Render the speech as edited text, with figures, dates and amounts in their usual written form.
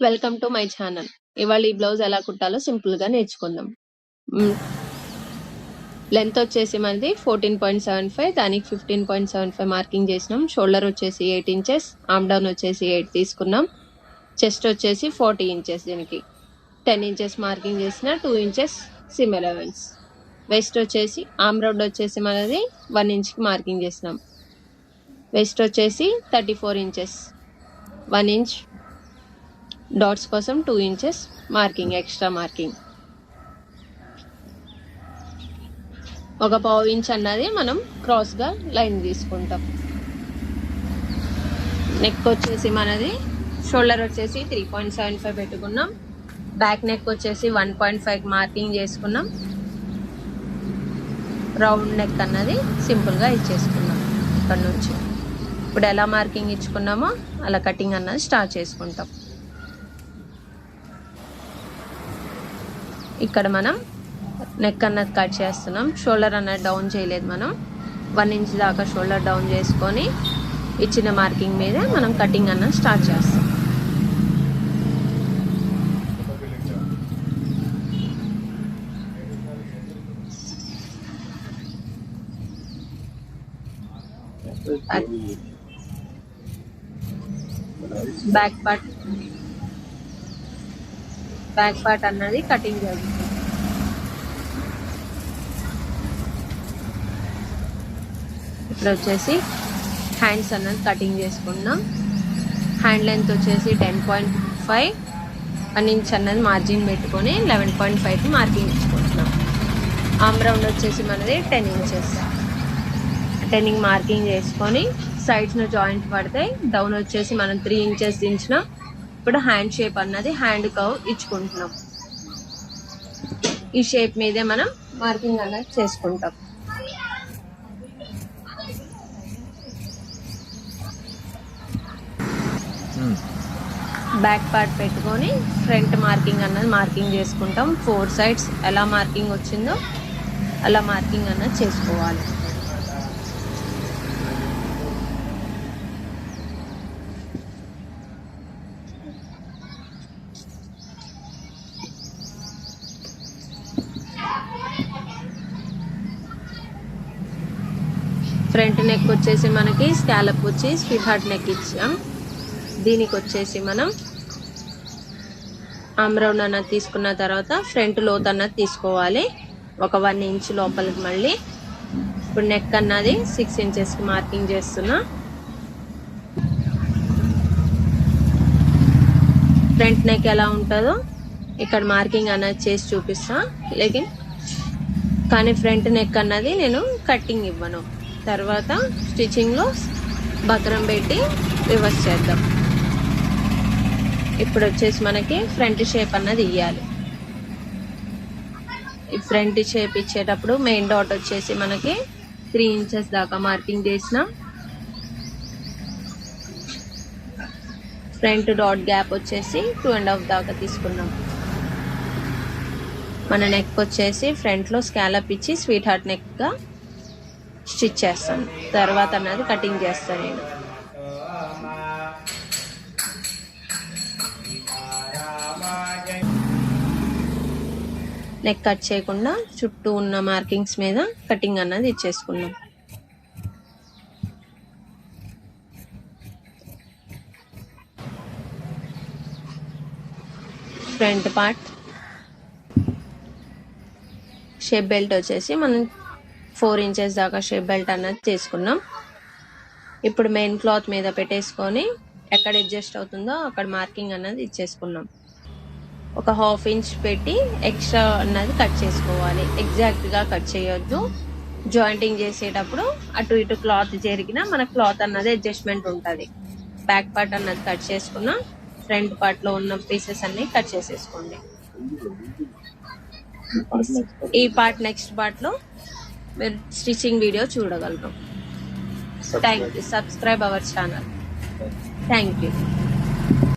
Welcome to my channel. ఇవాళ ఈ blouse ఎలా కుట్టాలో సింపుల్ గా నేర్చుకుందాం. లెంత్ వచ్చేసి మనది 14.75, దానికి 15.75 మార్కింగ్ చేసినాం. షోల్డర్ వచ్చేసి 8 ఇంచెస్, ఆర్మ్ డౌన్ వచ్చేసి 8 తీసుకున్నాం. చెస్ట్ వచ్చేసి 40 ఇంచెస్, దీనికి 10 ఇంచెస్ మార్కింగ్ చేసిన, 2 ఇంచెస్ సిమ్ అలవెన్స్. వెస్ట్ వచ్చేసి ఆర్మ్ రౌండ్ వచ్చేసి మనది 1 ఇంచ్ కి మార్కింగ్ చేసినాం. వెస్ట్ వచ్చేసి 34 ఇంచెస్, 1 ఇంచ్. డాట్స్ కోసం 2 ఇంచెస్ మార్కింగ్, ఎక్స్ట్రా మార్కింగ్. ఒక పావు ఇంచ్ అన్నది మనం క్రాస్ గా లైన్ తీసుకుంటాం. నెక్ వచ్చేసి మనది షోల్డర్ వచ్చేసి 3.75 పెట్టుకున్నాం. బ్యాక్ నెక్ వచ్చేసి 1.5 మార్కింగ్ చేసుకున్నాం. రౌండ్ నెక్ అన్నది సింపుల్ గా ఇచ్చేసుకున్నాం. ఇక్కడ నుంచి ఇప్పుడు ఎలా మార్కింగ్ ఇచ్చుకున్నామో అలా కటింగ్ అన్నది స్టార్ట్ చేసుకుంటాం. ఇక్కడ మనం నెక్ అన్నది కట్ చేస్తున్నాం. షోల్డర్ అన్నది డౌన్ చేయలేదు, మనం 1 ఇంచ్ దాకా షోల్డర్ డౌన్ చేసుకొని ఇచ్చిన మార్కింగ్ మీద మనం కటింగ్ అన్నది స్టార్ట్ చేస్తాం. బ్యాక్ పార్ట్ అన్నది కటింగ్ జరుగుతుంది. ఇప్పుడు వచ్చేసి హ్యాండ్స్ అన్నది కటింగ్ చేసుకున్నాం. హ్యాండ్ లెంత్ వచ్చేసి 10.5, 1 ఇంచ్ అన్నది మార్జిన్ పెట్టుకొని 11.5 మార్కింగ్ ఇచ్చుకుంటున్నాం. ఆర్మ్ రౌండ్ వచ్చేసి మనది 10 ఇంచెస్. 10 మార్కింగ్ చేసుకొని సైడ్స్ ను జాయింట్ పడతాయి. డౌన్ వచ్చేసి మనం 3 ఇంచెస్ దించిన. ఇప్పుడు హ్యాండ్ షేప్ అన్నది హ్యాండ్ కర్వ్ ఇచ్చుకుంటున్నాం. ఈ షేప్ మీదే మనం మార్కింగ్ అన్నది చేసుకుంటాం. బ్యాక్ పార్ట్ పెట్టుకొని ఫ్రంట్ మార్కింగ్ అన్నది మార్కింగ్ చేసుకుంటాం. 4 సైడ్స్ ఎలా మార్కింగ్ వచ్చిందో అలా మార్కింగ్ అన్నది చేసుకోవాలి. ఫ్రంట్ నెక్ వచ్చేసి మనకి స్కాలప్ వచ్చి స్వీట్ హార్ట్ నెక్ ఇచ్చాం. దీనికి వచ్చేసి మనం ఆర్మ్ రౌండ్ అన్నది తీసుకున్న తర్వాత ఫ్రంట్ లోత్ అన్నది తీసుకోవాలి, ఒక 1 ఇంచ్ లోపలికి. మళ్ళీ ఇప్పుడు నెక్ అన్నది 6 ఇంచెస్ కి మార్కింగ్ చేస్తున్నా. ఫ్రంట్ నెక్ ఎలా ఉంటుందో ఇక్కడ మార్కింగ్ అన్నది చేసి చూపిస్తా. కానీ ఫ్రంట్ నెక్ అన్నది నేను కట్టింగ్ ఇవ్వను. తర్వాత స్టిచ్చింగ్ లో బక్రం పెట్టి రివర్స్ చేద్దాం. ఇప్పుడు వచ్చేసి మనకి ఫ్రంట్ షేప్ అన్నది ఇవ్వాలి. ఈ ఫ్రంట్ షేప్ ఇచ్చేటప్పుడు మెయిన్ డాట్ వచ్చేసి మనకి 3 ఇంచెస్ దాకా మార్కింగ్ చేసిన. ఫ్రంట్ డాట్ గ్యాప్ వచ్చేసి 2.5 దాకా తీసుకున్నాం. మన నెక్ వచ్చేసి ఫ్రంట్ లో స్కాలప్ ఇచ్చి స్వీట్ హార్ట్ నెక్ గా స్టిచ్ చేస్తాను. తర్వాత అన్నది కటింగ్ చేస్తాను నేను. నెక్ కట్ చేయకుండా చుట్టూ ఉన్న మార్కింగ్స్ మీద కటింగ్ అన్నది ఇచ్చేసుకున్నాం. ఫ్రంట్ పార్ట్ షేప్ బెల్ట్ వచ్చేసి మనం 4 ఇంచెస్ దాకా షేప్ బెల్ట్ అన్నది చేసుకున్నాం. ఇప్పుడు మెయిన్ క్లాత్ మీద పెట్టేసుకొని ఎక్కడ అడ్జస్ట్ అవుతుందో అక్కడ మార్కింగ్ అన్నది ఇచ్చేసుకున్నాం. ఒక 1/2 ఇంచ్ పెట్టి ఎక్స్ట్రా అన్నది కట్ చేసుకోవాలి. ఎగ్జాక్ట్ గా కట్ చేయొద్దు. జాయింటింగ్ చేసేటప్పుడు అటు ఇటు క్లాత్ జరిగినా మన క్లాత్ అన్నది అడ్జస్ట్మెంట్ ఉంటుంది. బ్యాక్ పార్ట్ అన్నది కట్ చేసుకున్నా. ఫ్రంట్ పార్ట్ లో ఉన్న పీసెస్ అన్ని కట్ చేసేసుకోండి. ఈ పార్ట్ నెక్స్ట్ పార్ట్ లో మీరు స్టిచ్చింగ్ వీడియో చూడగలరు. Thank you. Subscribe our channel. Thank you.